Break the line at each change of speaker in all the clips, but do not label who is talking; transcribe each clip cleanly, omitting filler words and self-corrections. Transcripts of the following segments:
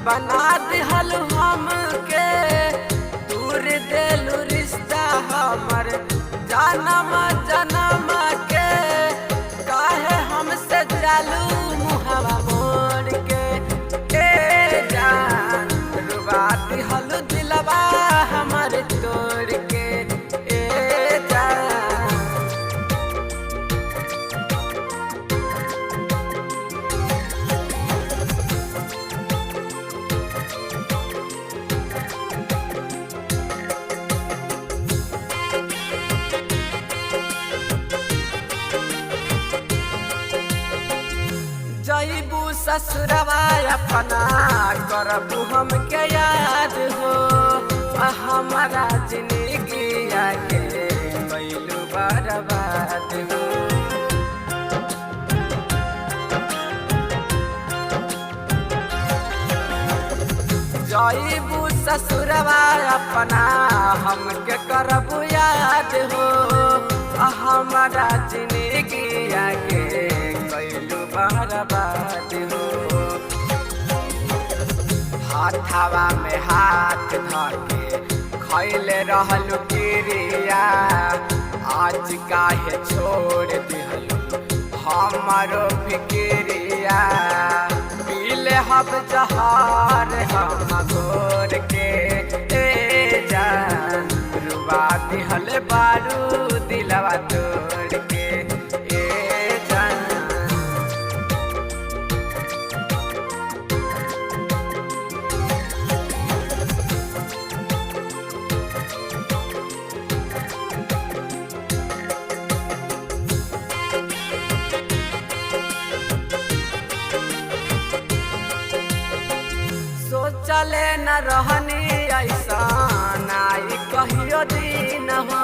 बना दिहल हमके दूर देलू रिश्ता हमर जन्म जन्म के काहे हमसे जालू मुहवा मोड़ के जान रुबा दिहल दिलवा हमर तोड़ के जान। जईबू ससुरवा अपना करबू हमके याद हो हमारा जिंदगी आगे कैलू बर्बाद हो। जईबू ससुरवा अपना हमके करबू याद हो हमारा जिंदगी आगे कैलू बर्बाद हो। हाथवा में हाथ धके खैले रहलू क्रिया आज काहे छोड़ दिहलू हमारो फिक्रिया पीले हब जहार हम घोर के जान रुबा दिहल बारू दिलवा तोड़ के जान। सोचले न रहनी ऐसा नाई कहियो दिन हो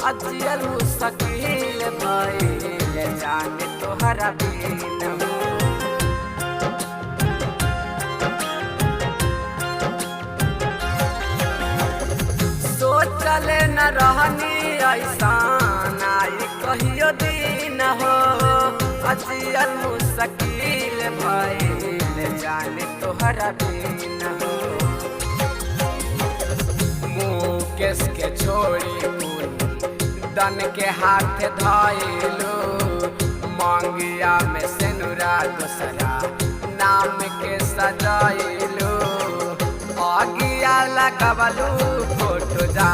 अजियल मुश्किल भइल जाने तोहरा बिन हो। सोचले न रहनी ऐसा नाई कहियो दिन हो अजियल मुश्किल भइल जाने तोहरा बिन हो। मुकेश के छोड़ी दन के हाथ धइलू मंगिया में सेनुरा दूसरा नाम के सजाइलू अगिया लगवलू फोटो जा